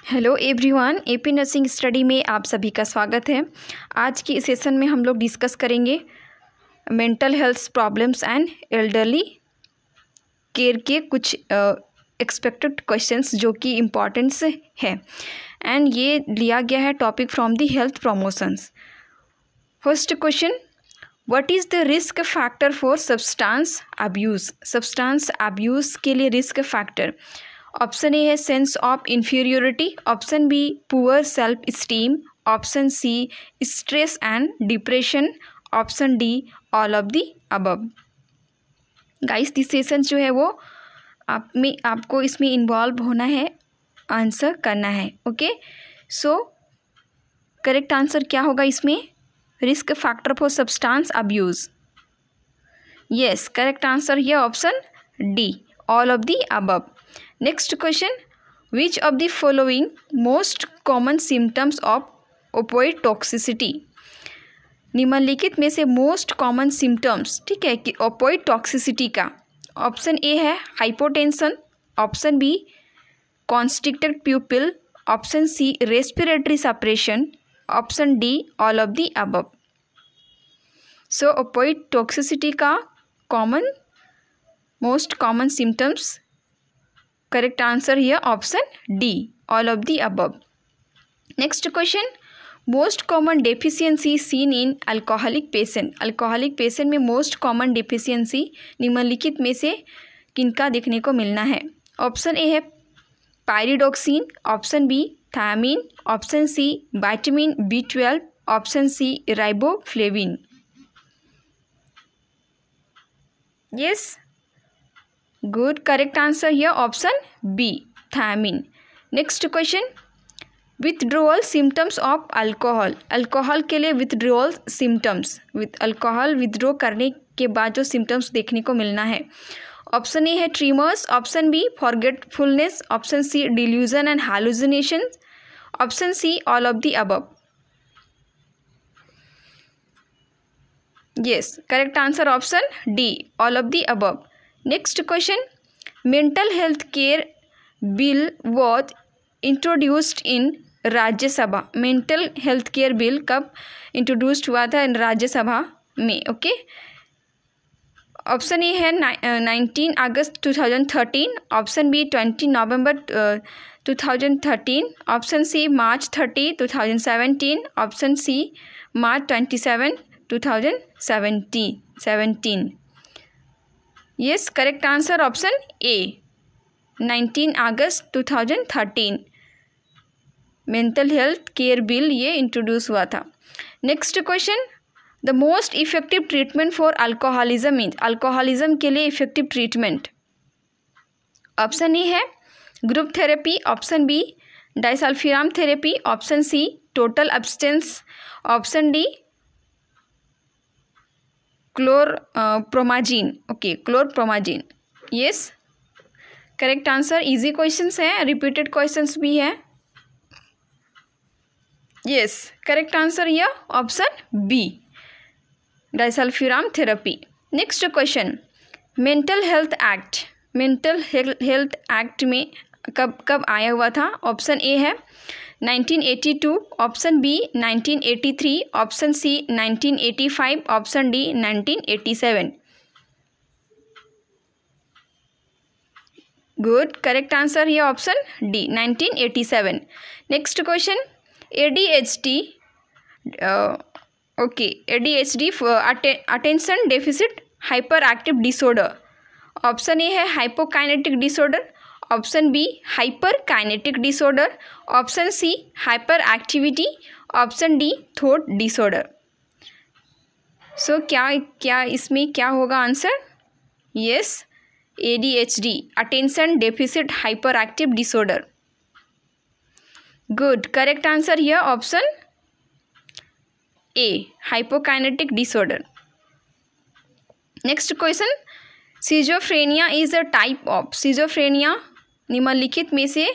Hello everyone, AP nursing study में आप सभी का स्वागत है। आज की इस सेशन में हम लोग डिस्कस करेंगे mental health problems and elderly care के कुछ एक्सपेक्टेड क्वेश्चंस जो कि इम्पॉर्टेंस है एंड ये लिया गया है topic from the health promotions. First question, what is the risk factor for substance abuse. Substance abuse के लिए रिस्क फैक्टर ऑप्शन ए है sense of inferiority, option B poor self esteem, option C stress and depression, option D all of the above. Guys this session जो है वो आपको इसमें involve होना है, आंसर करना है। ओके, सो करेक्ट आंसर क्या होगा इसमें? Risk factor for substance abuse. Yes, correct answer here option D all of the above. Next question, which of the following most common symptoms of opioid toxicity. निम्नलिखित में से most common symptoms, ठीक है, कि opioid toxicity का option A है hypotension, option B constricted pupil, option C respiratory suppression, option D all of the above. So opioid toxicity का most common symptoms, correct answer here option D all of the above. Next question, most common deficiency seen in alcoholic patient. alcoholic patient में most common deficiency निम्नलिखित में से किनका देखने को मिलना है? ऑप्शन ए है pyridoxine, option B thiamine, option C vitamin B12, option C riboflavin. Yes, good, correct answer here option B thiamine. Next question, withdrawal symptoms of alcohol. Alcohol के लिए विथड्रॉल सिम्टम्स, अल्कोहल विथड्रॉ करने के बाद जो symptoms देखने को मिलना है। ऑप्शन ए है tremors, option B forgetfulness, option C delusion and hallucination, option C all of the above. Yes, correct answer option D all of the above. Next question, mental health care bill was introduced in Rajya Sabha. Mental health care bill कब introduced हुआ था इन राज्यसभा में? Okay, option A है 19 अगस्त 2013, option B 20 नवंबर 2013, option C मार्च 30, 2017, option C मार्च 27, 2017। Yes, correct answer option A 19 अगस्त 2013 मेंटल हेल्थ केयर बिल ये इंट्रोड्यूस हुआ था। Next question, the most effective treatment for alcoholism means. Alcoholism के लिए इफेक्टिव ट्रीटमेंट ऑप्शन ए है group therapy, option B disulfiram therapy, option C total abstinence, option D chlorpromazine. Okay, chlorpromazine. Yes, correct answer. Easy questions हैं, repeated questions भी हैं। Yes, correct answer ये option B disulfiram therapy. Next question, mental health act. Mental health act में कब आया हुआ था? Option A है 1982, option B 1983, option C 1985, option D 1987। Good, correct answer ये option D 1987। Next question, ADHD, okay, ADHD attention deficit hyper active disorder. Option A है hypokinetic disorder, option B hyper kinetic disorder, option C hyper activity, option D thought disorder. So क्या इसमें क्या होगा आंसर? Yes, ADHD attention deficit hyper active disorder. Good, correct answer here option A hypokinetic disorder. Next question, schizophrenia is a type of. Schizophrenia निम्नलिखित में से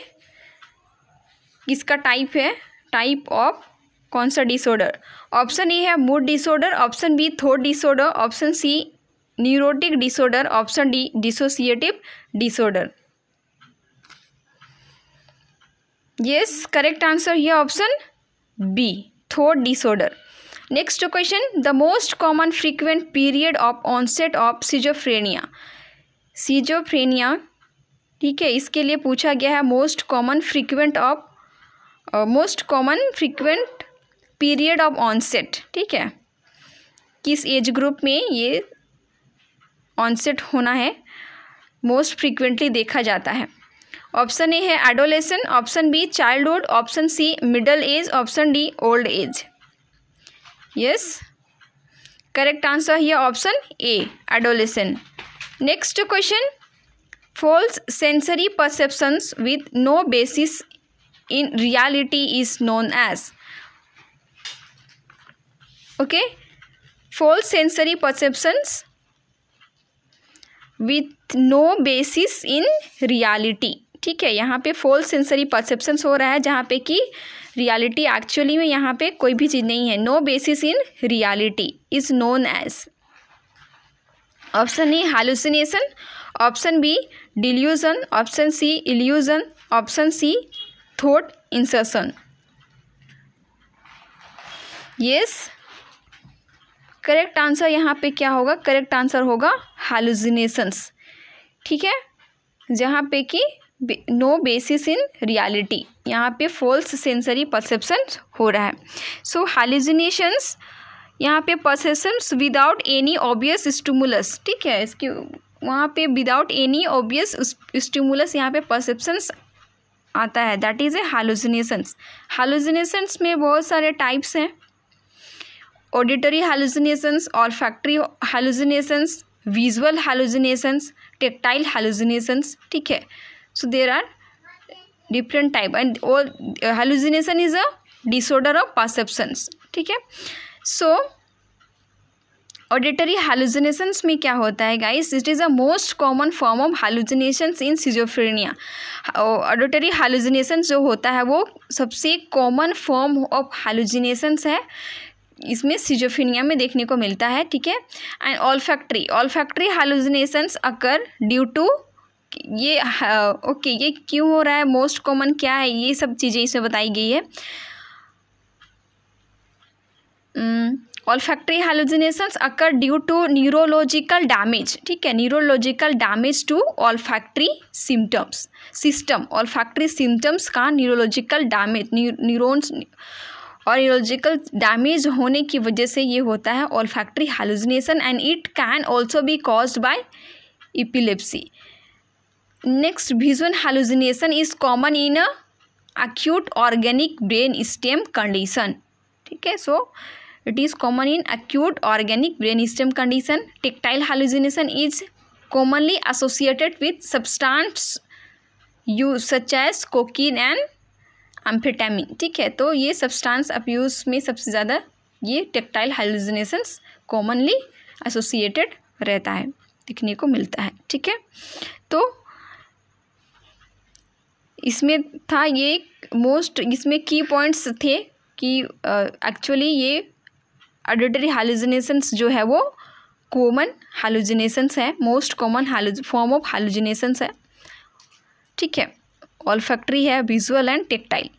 किसका type है? टाइप ऑफ कौन सा डिसऑर्डर? ऑप्शन ए है mood disorder, option B thought disorder, option C neurotic disorder, option D dissociative disorder. Yes, correct answer here option B, thought disorder. Next question, the most common frequent period of onset of schizophrenia. Schizophrenia, ठीक है, इसके लिए पूछा गया है most common frequent period of onset, ठीक है, किस एज ग्रुप में ये ऑनसेट होना है, मोस्ट फ्रीक्वेंटली देखा जाता है. ऑप्शन ए है adolescent, option B childhood, option C middle age, option D old age. Yes, correct answer here option A, adolescent. Next question, false sensory perceptions with no basis in reality is known as. Okay, false sensory perceptions with no basis in reality, ठीक है, यहाँ पे false sensory perceptions हो रहा है जहाँ पे कि रियलिटी एक्चुअली में यहाँ पे कोई भी चीज़ नहीं है. No basis in reality is known as. Option A hallucination, option B delusion, option C illusion, option C thought insertion. Yes, correct answer यहाँ पे क्या होगा, करेक्ट आंसर होगा हालुसिनेशंस, ठीक है, जहाँ पे कि नो बेसिस इन रियलिटी, यहाँ पे फॉल्स सेंसरी परसेप्शन हो रहा है. सो हालुसिनेशंस यहाँ पे perceptions without any obvious stimulus, ठीक है, इसके वहाँ पे विदाउट एनी ऑब्वियस स्टिमुलस यहाँ पे परसेप्शंस आता है, दैट इज़ ए हालुसिनेशंस. हालुसिनेशंस में बहुत सारे टाइप्स हैं, auditory hallucinations, olfactory hallucinations, visual hallucinations, tactile hallucinations, ठीक है. So there are different type and all hallucination is a disorder of perceptions, ठीक है. सो ऑडिटरी हालुसिनेशंस में क्या होता है guys, it is a most common form of hallucinations in schizophrenia. Auditory hallucinations जो होता है वो सबसे कॉमन फॉर्म ऑफ हालुसिनेशंस है, इसमें सिजोफ्रेनिया में देखने को मिलता है, ठीक है. And olfactory hallucinations occur due to, ये ओके ये क्यों हो रहा है, मोस्ट कॉमन क्या है, ये सब चीज़ें इसमें बताई गई है. Olfactory hallucinations occur due to neurological damage, ठीक है, neurological damage to olfactory system. Olfactory symptoms का न्यूरोलॉजिकल डैमेज, न्यूरॉन्स और न्यूरोलॉजिकल डैमेज होने की वजह से ये होता है olfactory hallucination. And it can also be caused by epilepsy. Next, visual hallucination is common in a acute organic brain stem condition, ठीक है. सो it is common in acute organic brain stem condition. Tactile hallucination is commonly associated with substance use such as cocaine and amphetamine, ठीक है. तो ये substance abuse में सबसे ज़्यादा ये टेक्टाइल हालुसिनेशंस कॉमनली एसोसिएटेड रहता है, दिखने को मिलता है, ठीक है. तो इसमें था ये मोस्ट, इसमें की पॉइंट्स थे कि एक्चुअली ये ऑडिटरी हालुसिनेशंस जो है वो कॉमन हालुसिनेशंस है, मोस्ट कॉमन फॉर्म ऑफ हालुसिनेशंस है, ठीक है. ऑल्फैक्टरी है, विजुअल एंड टेक्टाइल,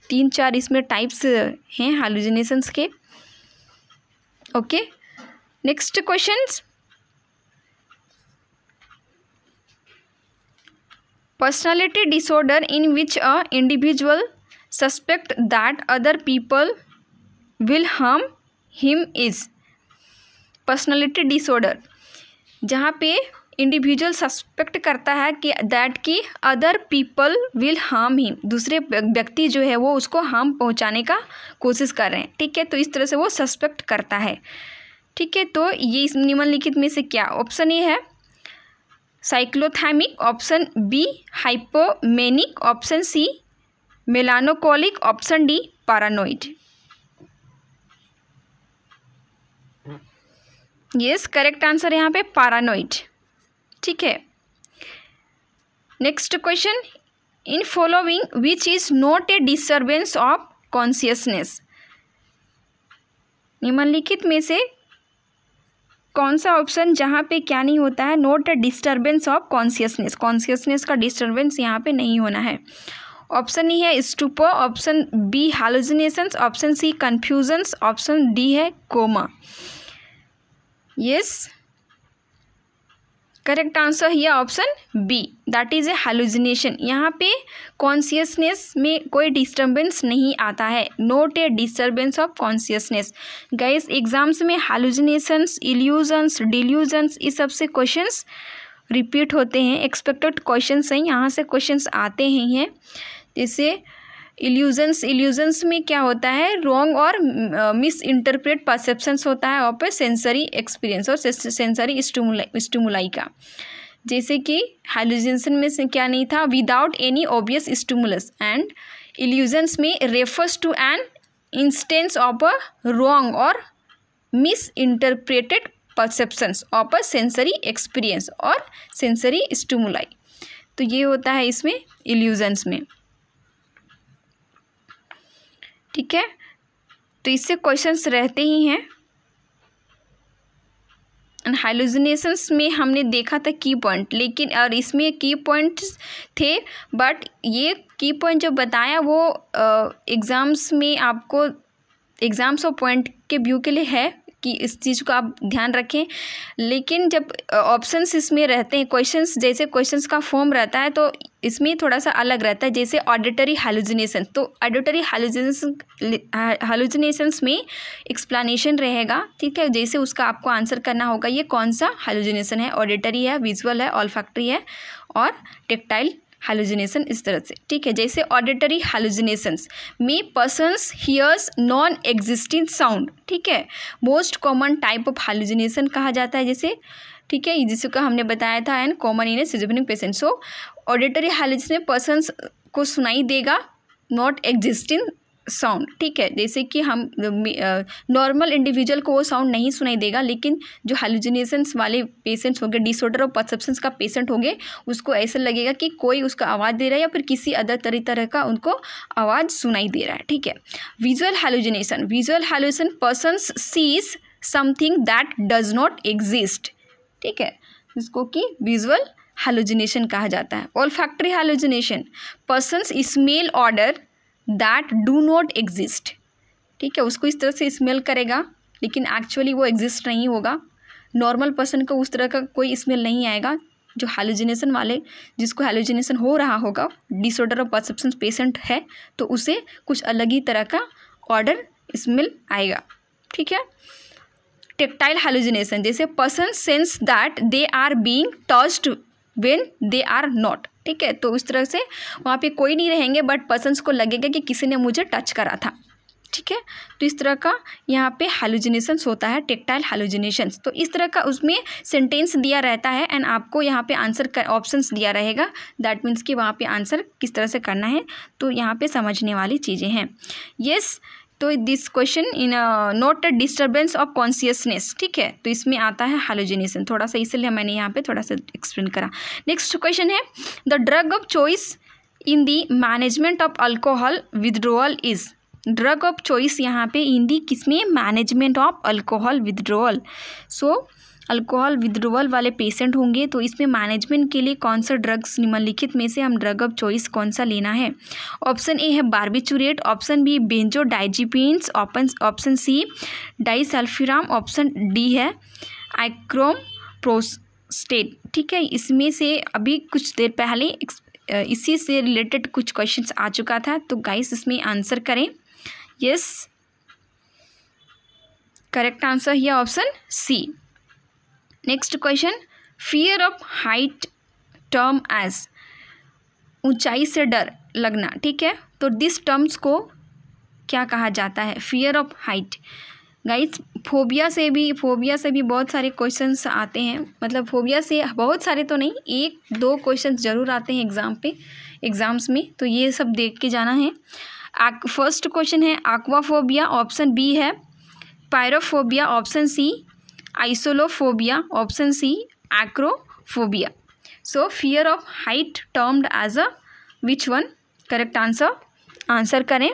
3-4 इसमें टाइप्स हैं हालुसिनेशंस के. Okay, next questions. Personality disorder in which a individual suspect that other people will harm him is. Personality disorder जहाँ पे इंडिविजुअल सस्पेक्ट करता है कि दैट कि other people will harm him, दूसरे व्यक्ति जो है वो उसको हार्म पहुँचाने का कोशिश कर रहे हैं, ठीक है. तो इस तरह से वो सस्पेक्ट करता है, ठीक है. तो ये इस निम्नलिखित में से क्या, ऑप्शन ए है cyclothymic, option B hypomanic, option C melancholic, option D paranoid. Yes, correct answer यहाँ पे पैरानोइड, ठीक है. Next question, in following which is not a disturbance of consciousness. निम्नलिखित में से कौन सा ऑप्शन जहाँ पे क्या नहीं होता है, not a disturbance of consciousness, consciousness का डिस्टर्बेंस यहाँ पे नहीं होना है. ऑप्शन ई है stupor, option B hallucinations, option C confusions, option D है coma. Yes, correct answer here option B, that is a hallucination. यहाँ पे कॉन्शियसनेस में कोई डिस्टर्बेंस नहीं आता है, not a disturbance of consciousness. Guys exams में हैलुसिनेशंस, इल्यूजन्स, डिल्यूजन्स इस सब से क्वेश्चंस रिपीट होते हैं, एक्सपेक्टेड क्वेश्चंस हैं, यहाँ से क्वेश्चंस आते ही हैं। जैसे इल्यूजन्स में क्या होता है, रॉन्ग और मिस इंटरप्रेट परसेप्शंस होता है और सेंसरी एक्सपीरियंस और सेंसरी स्टिमुलाई का। जैसे कि हैलुसिनेशन में से क्या नहीं था, without any obvious stimulus, and illusions में refers to an instance of a wrong और misinterpreted perceptions of a sensory experience और सेंसरी स्टिमुलाई। तो ये होता है इसमें इल्यूजन्स में, ठीक है। तो इससे क्वेश्चंस रहते ही हैं। हैलुसिनेशंस में हमने देखा था की पॉइंट, लेकिन और इसमें की पॉइंट्स थे, बट ये की पॉइंट जो बताया वो एग्ज़ाम्स में आपको एग्ज़ाम्स और पॉइंट के व्यू के लिए है कि इस चीज़ को आप ध्यान रखें। लेकिन जब ऑप्शंस इसमें रहते हैं, क्वेश्चंस जैसे क्वेश्चंस का फॉर्म रहता है तो इसमें थोड़ा सा अलग रहता है। जैसे ऑडिटरी हैलुसिनेशन, तो ऑडिटरी हैलुसिनेशंस में एक्सप्लेनेशन रहेगा, ठीक है। जैसे उसका आपको आंसर करना होगा ये कौन सा हैलुसिनेशन है, ऑडिटरी है, विजुअल है, ऑल्फैक्टरी है और टेक्टाइल हैलुसिनेशन, इस तरह से, ठीक है। जैसे ऑडिटरी हैलुसिनेशंस में persons hears non existing sound, ठीक है, most common type of hallucination कहा जाता है, जैसे, ठीक है, जिसका हमने बताया था and common in A schizophrenic patient. So auditory hallucination persons को सुनाई देगा नॉट एग्जिस्टिंग साउंड, ठीक है। जैसे कि हम नॉर्मल इंडिविजुअल को वो साउंड नहीं सुनाई देगा, लेकिन जो हैलुसिनेशंस वाले पेशेंट्स होंगे, डिसऑर्डर ऑफ परसेप्शंस का पेशेंट होंगे, उसको ऐसा लगेगा कि कोई उसका आवाज़ दे रहा है या फिर किसी अदर तरह का उनको आवाज़ सुनाई दे रहा है, ठीक है। Visual hallucination persons sees something that does not exist, ठीक है, जिसको कि विजुअल हैलुसिनेशन कहा जाता है। Olfactory hallucination persons smell odour that do not exist, ठीक है, उसको इस तरह से स्मेल करेगा लेकिन एक्चुअली वो एग्जिस्ट नहीं होगा। नॉर्मल पर्सन को उस तरह का कोई स्मेल नहीं आएगा। जो हैलुसिनेशन वाले, जिसको हैलुसिनेशन हो रहा होगा, डिसऑर्डर ऑफ परसेप्शन पेशेंट है, तो उसे कुछ अलग ही तरह का ऑर्डर स्मेल आएगा, ठीक है। टेक्टाइल हैलुसिनेशन, जैसे person sense that they are being touched when they are not, ठीक है। तो उस तरह से वहाँ पे कोई नहीं रहेंगे बट पर्सन्स को लगेगा कि किसी ने मुझे टच करा था, ठीक है। तो इस तरह का यहाँ पे हैलुसिनेशंस होता है, टेक्टाइल हैलुसिनेशंस। तो इस तरह का उसमें सेंटेंस दिया रहता है एंड आपको यहाँ पे आंसर ऑप्शंस दिया रहेगा, दैट मीन्स कि वहाँ पे आंसर किस तरह से करना है। तो यहाँ पे समझने वाली चीज़ें हैं। यस, तो this question in note a disturbance of consciousness, ठीक है। तो इसमें आता है हैलुसिनेशन, थोड़ा सा इसलिए मैंने यहाँ पे थोड़ा सा एक्सप्लेन करा। नेक्स्ट क्वेश्चन है, the drug of choice in the management of alcohol withdrawal is. Drug of choice यहाँ पे इन दी किसमें, management of alcohol withdrawal. So alcohol withdrawal वाले पेशेंट होंगे तो इसमें मैनेजमेंट के लिए कौन सा ड्रग्स निम्नलिखित में से हम ड्रग ऑफ चॉइस कौन सा लेना है। ऑप्शन ए है barbiturate, option B benzodiazepines, option C disulfiram, option D है आइक्रोप्रोस्टेट, ठीक है। इसमें से अभी कुछ देर पहले इसी से रिलेटेड कुछ क्वेश्चंस आ चुका था, तो गाइस इसमें आंसर करें। Yes, correct answer here option C. Next question, fear of height term as, ऊंचाई से डर लगना, ठीक है। तो दिस टर्म्स को क्या कहा जाता है, fear of height. Guys phobia से भी बहुत सारे क्वेश्चंस आते हैं, मतलब फोबिया से बहुत सारे तो नहीं, 1-2 क्वेश्चंस जरूर आते हैं एग्जाम्स में, तो ये सब देख के जाना है। फर्स्ट क्वेश्चन है एक्वाफोबिया, ऑप्शन बी है pyrophobia, option C isolophobia, option C acrophobia. So fear of height termed as a which one, correct answer करें।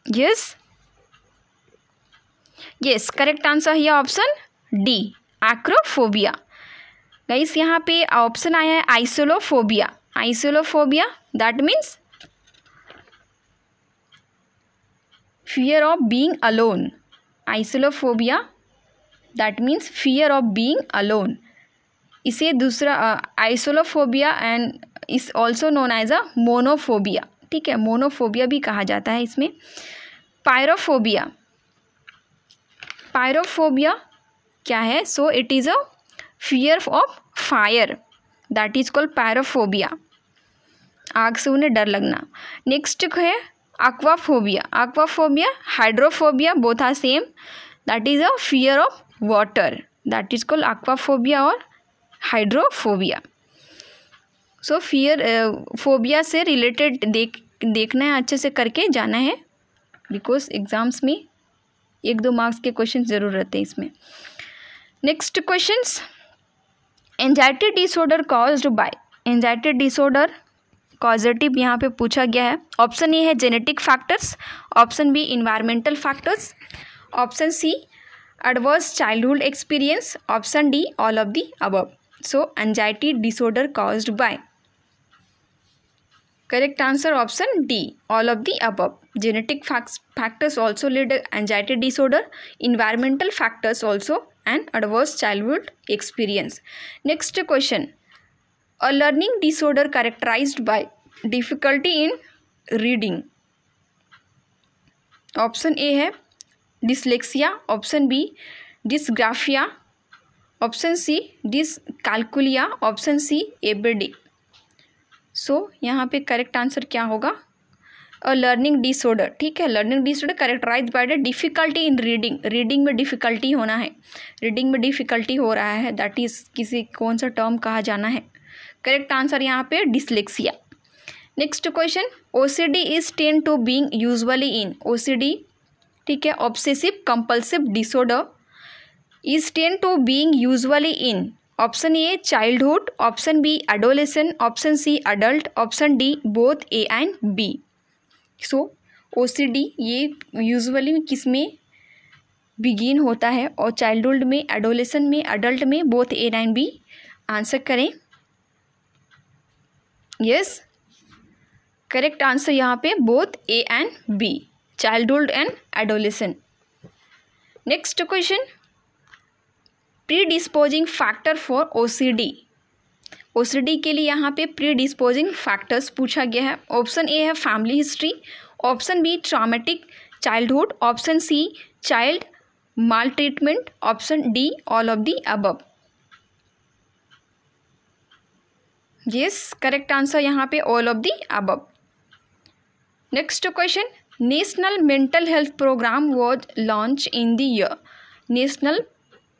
यस, करेक्ट आंसर है ऑप्शन डी एक्रोफोबिया। गाइस यहाँ पे ऑप्शन आया है isolophobia, that means fear of being alone. Isolophobia that means fear of being alone. इसे दूसरा isolophobia and is also known as a monophobia. ठीक है, मोनोफोबिया भी कहा जाता है इसमें. पायरोफोबिया. पायरोफोबिया क्या है? So it is a fear of fire, that is called pyrophobia. आग से उन्हें डर लगना. नेक्स्ट है aquaphobia. Aquaphobia, hydrophobia, both are same. That is a fear of water, that is called aquaphobia और हाइड्रोफोबिया. सो फियर फोबिया से related देखना है, अच्छे से करके जाना है, बिकॉज एग्जाम्स में 1-2 मार्क्स के क्वेश्चन ज़रूर रहते हैं इसमें. Next questions. Anxiety disorder caused by. Anxiety disorder causative यहाँ पे पूछा गया है. ऑप्शन ए है genetic factors, option B environmental factors, option C adverse childhood experience, option D all of the above. So anxiety disorder caused by. Correct answer option D, all of the above. Genetic factors also lead to anxiety disorder, environmental factors also, and adverse childhood experience. Next question. A learning disorder characterized by difficulty in reading. Option A है dyslexia, option B dysgraphia, option C dyscalculia, option C ABD. So यहाँ पे correct answer क्या होगा? Learning disorder. ठीक है, learning disorder characterise by the difficulty in reading. Reading में difficulty होना है, रीडिंग में डिफ़िकल्टी हो रहा है, दैट इज़ किसी कौन सा टर्म कहा जाना है. करेक्ट आंसर यहाँ पे dyslexia. Next question. OCD is tend to being usually in. OCD, ठीक है, obsessive compulsive disorder, is tend to being usually in. Option A childhood, option B adolescent, option C adult, option D both A and B. So OCD ये usually किस में begin होता है? और childhood में, adolescent में, अडल्ट में, both A and B. Answer करें. यस, करेक्ट आंसर यहाँ पे both A and B, childhood and adolescent. Next question. Predisposing factor for OCD. OCD के लिए यहाँ पे प्रीडिस्पोजिंग फैक्टर्स पूछा गया है. ऑप्शन ए है family history, option B traumatic childhood, option C child maltreatment, option D all of the above. Yes, correct answer यहाँ पे all of the above. Next question. National mental health program was launch in the year. National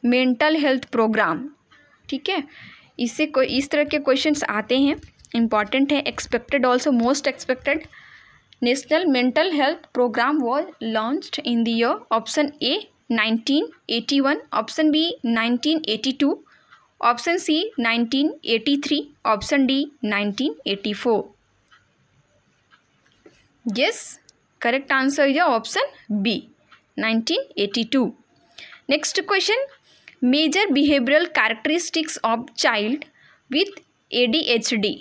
mental health program, ठीक है, इससे कोई इस तरह के questions आते हैं, इंपॉर्टेंट है, expected also, most expected. National mental health program was launched in the year. Option A 1981, option B 1982, option C 1983, option D 1984. Yes, correct answer is option B 1982. Next question. Major behavioural characteristics of child with ADHD.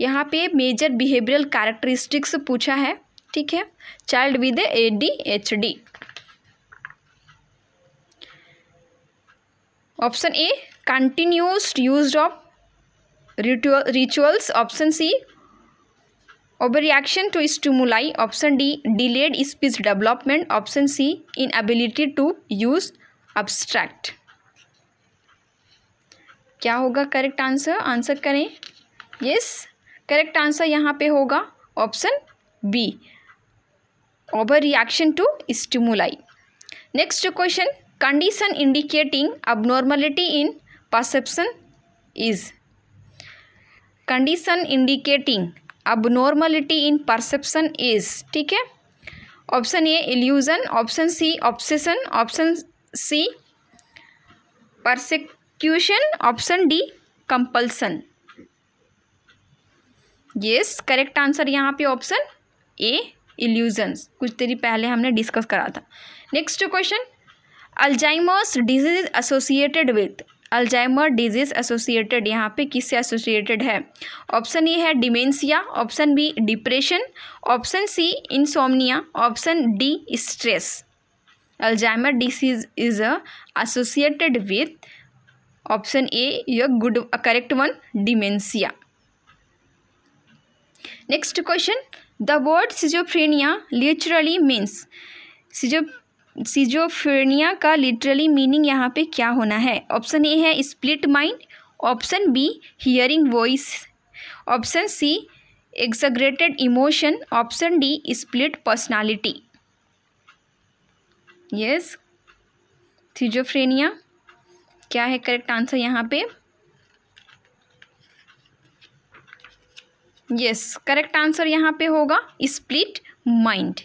यहाँ पे major behavioural characteristics पूछा है, ठीक है, child with ADHD. Option A continuous use of rituals, option C over reaction to stimuli, option D delayed speech development, option C inability to use abstract. क्या होगा correct answer? Answer करें. Yes, correct answer यहाँ पे होगा option B, over reaction to stimuli. Next question. Condition indicating abnormality in perception is. Condition indicating abnormality in perception is, ठीक है. Option A illusion, option C obsession, option C persecution, option D compulsion. Yes, correct answer यहाँ पे option ए illusions, कुछ देर पहले हमने discuss करा था. Next question. Alzheimer's disease associated with. Alzheimer disease associated, यहाँ पे किससे एसोसिएटेड है? ऑप्शन ए है dementia, option B depression, option C insomnia, option D stress. Alzheimer disease is associated with option A, your good correct one, dementia. Next question, the word schizophrenia literally means, schizophrenia का literally meaning यहाँ पे क्या होना है? Option A है split mind, option B hearing voice, option सी एक्सग्रेटेड emotion, option D split personality. Yes, schizophrenia क्या है correct answer यहाँ पे? यस, करेक्ट आंसर यहाँ पे होगा split mind.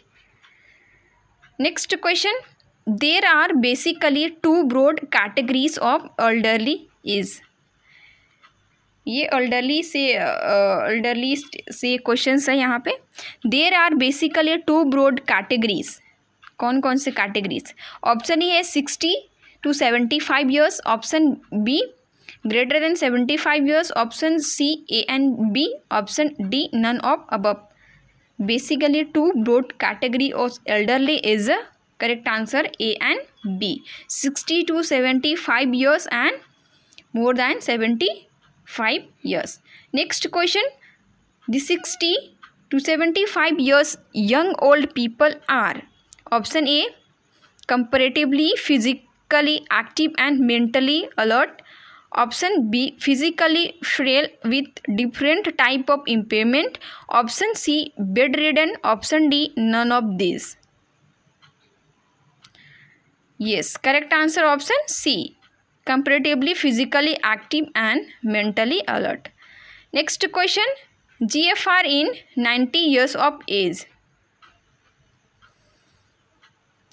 Next question, there are basically 2 broad categories of elderly age. ये elderly से questions है यहाँ पे। There are basically 2 broad categories, कौन कौन से कैटेगरीज? ऑप्शन ए है 60 to 75 years, option B greater than 75 years, option C A and B, option D none of above. Basically 2 broad category of elderly is correct answer A and B, 60 to 75 years and more than 75 years. Next question, the 60 to 75 years young old people are option A comparatively physically active and mentally alert, option B physically frail with different type of impairment, option C bedridden, option D none of these. Yes, correct answer option C, comparatively physically active and mentally alert. Next question, GFR in 90 years of age,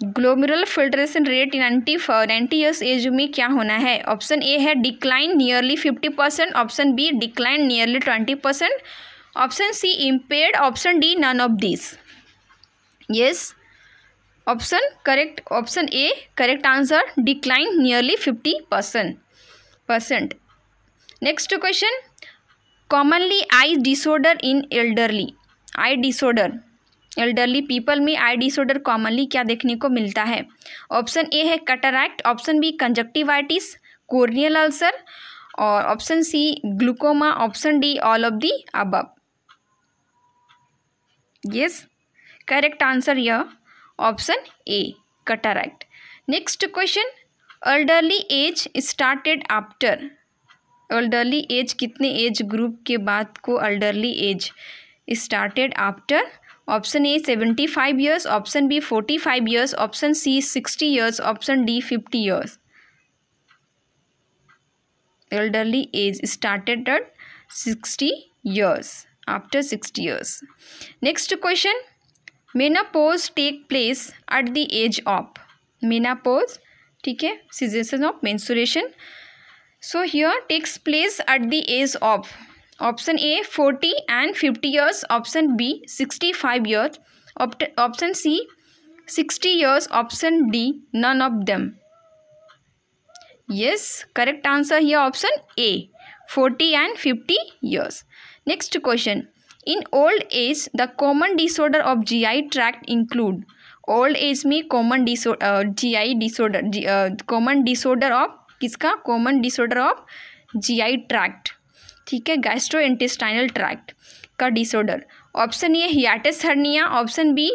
glomerular filtration rate 90 years age में क्या होना है? Option A है decline nearly 50%, option B decline nearly 20%, option C impaired, option D none of this. Yes, option correct, option A correct answer, decline nearly 50%। Next question, commonly eye disorder in elderly, eye disorder elderly people में eye disorder commonly क्या देखने को मिलता है? Option A है cataract, option B conjunctivitis, corneal ulcer, और option C glaucoma, option D all of the above. Yes, correct answer यह option A cataract. Next question, elderly age started after, elderly age कितने age group के बाद को elderly age started after? Option A 75 years, option B 45 years, option C 60 years, option D 50 years. Elderly age started at 60 years, after 60 years. Next question, menopause take place at the age of, menopause ठीक है cessation of menstruation, so here takes place at the age of option A 40 and 50 years, option B 65 years, option C 60 years, option D none of them. Yes, correct answer here option A 40 and 50 years. Next question, in old age the common disorder of GI tract include, old age में common GI disorder, common disorder of किसका? Common disorder of GI tract, ठीक है, gastrointestinal tract का disorder. Option A hiatus hernia, option B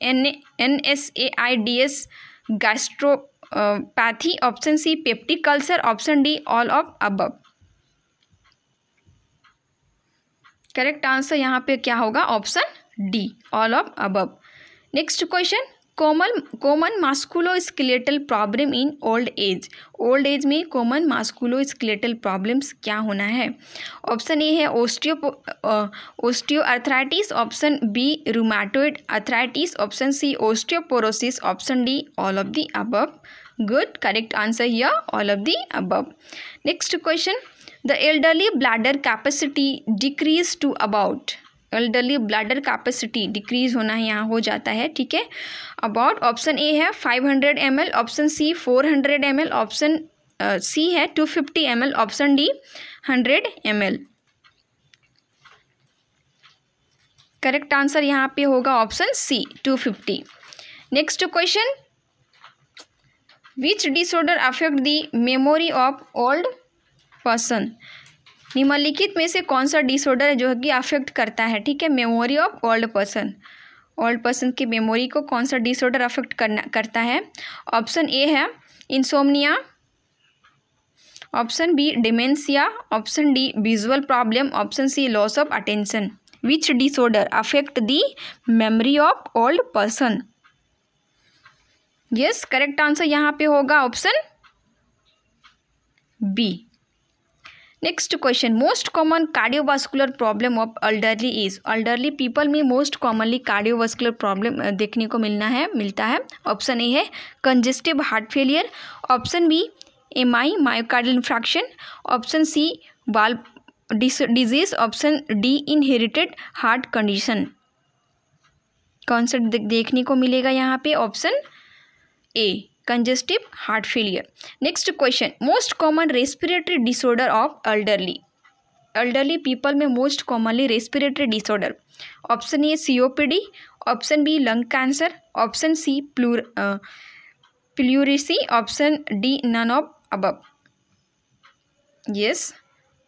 NSAIDS gastropathy, option C peptic ulcer, option D all of above. Correct answer यहाँ पे क्या होगा? Option D all of above. Next question, common musculoskeletal problem in old age, old age में common musculoskeletal problems क्या होना है? Option A है osteoarthritis, option B rheumatoid arthritis, option C osteoporosis, option D all of the above. Good, correct answer here all of the above. Next question, the elderly bladder capacity decrease to about, elderly bladder capacity decrease होना है यहाँ हो जाता है, ठीक है, about. Option A है 500 ml, option C 400 ml, option C है 250 ml, option D 100 ml। Correct answer यहाँ पे होगा option C 250। Next question, which disorder affect the memory of old person. निम्नलिखित में से कौन सा डिसऑर्डर है जो कि अफेक्ट करता है, ठीक है, memory of old person. Old person की मेमोरी को कौन सा डिसऑर्डर अफेक्ट करता है। ऑप्शन ए है insomnia, option B dementia, option D visual problem, option C loss of attention. Which disorder affect the memory of old person. Yes, correct answer यहाँ पे होगा option B. Next question, most common cardiovascular problem of elderly is. Elderly people में most commonly cardiovascular problem देखने को मिलता है। Option A है congestive heart failure, option B MI myocardial infarction, option C valve disease, option D inherited heart condition. कौन सा देखने को मिलेगा यहाँ पे, option A congestive heart failure. Next question, most common respiratory disorder of elderly. Elderly people में most commonly respiratory disorder. Option A COPD, option B lung cancer, option C pleurisy, option D none of above. Yes,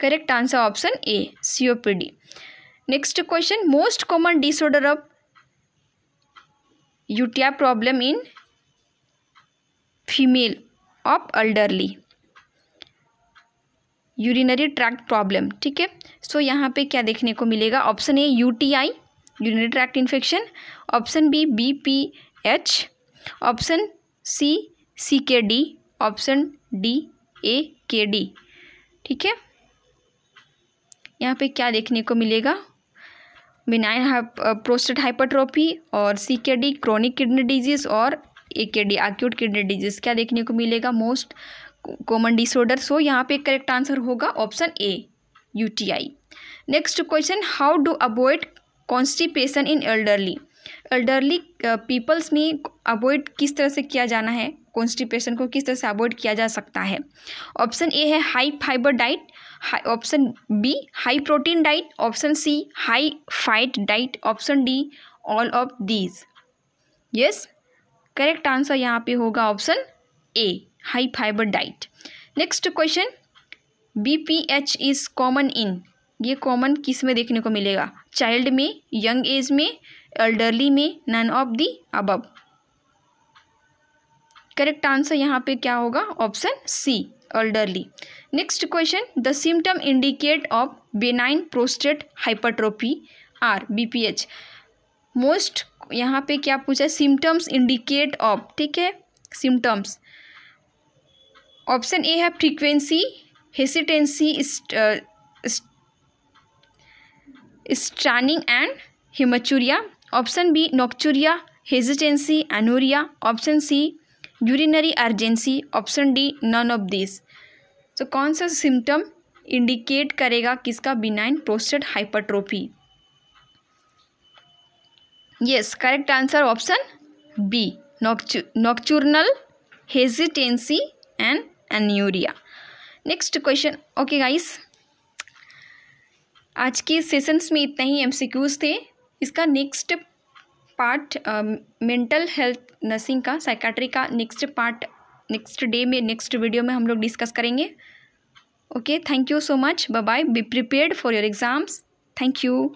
correct answer option A COPD. Next question, most common disorder of यूटिया problem in female of elderly. Urinary tract problem, ठीक है। So यहाँ पे क्या देखने को मिलेगा, option A UTI urinary tract infection, option B BPH, option C CKD, option D AKD, ठीक है। यहाँ पे क्या देखने को मिलेगा, बिनाइन प्रोस्टेट हाइपरट्रोफी, और सीकेडी क्रोनिक किडनी डिजीज, और एकेडी एक्यूट किडनी डिजीज। क्या देखने को मिलेगा, मोस्ट कॉमन डिसऑर्डर। सो यहाँ पे करेक्ट आंसर होगा option A UTI. Next question, how do avoid constipation in elderly. Elderly peoples में अवॉइड किस तरह से किया जाना है, कॉन्स्टिपेशन को किस तरह से अवॉइड किया जा सकता है। ऑप्शन ए है high fibre diet, option B high protein diet, option C high fat diet, option D all of these. Yes, correct answer यहाँ पे होगा option A high fibre diet. Next question, BPH is common in. ये common किस में देखने को मिलेगा, child में, यंग एज में, एल्डरली में, none of the above. Correct answer यहाँ पे क्या होगा, option C elderly. Next question, the symptom indicate of benign prostate hypertrophy are BPH. Most यहाँ पे क्या पूछा है, सिम्टम्स इंडिकेट ऑफ, ठीक है, सिम्टम्स। ऑप्शन ए है frequency, hesitancy, straining and haematuria, option B nocturia, hesitancy, anuria, option C urinary urgency, option D none of this. तो कौन सा सिम्टम इंडिकेट करेगा किसका, benign prostate hypertrophy. Yes, correct answer option B nocturnal hesitancy and anuria. Next question, okay guys, आज के sessions में इतना ही एमसीक्यूज थे। इसका next part mental health nursing का, साइकाट्री का नेक्स्ट पार्ट नेक्स्ट डे में, नेक्स्ट वीडियो में हम लोग डिस्कस करेंगे। Okay, thank you so much, bye bye, be prepared for your exams. Thank you.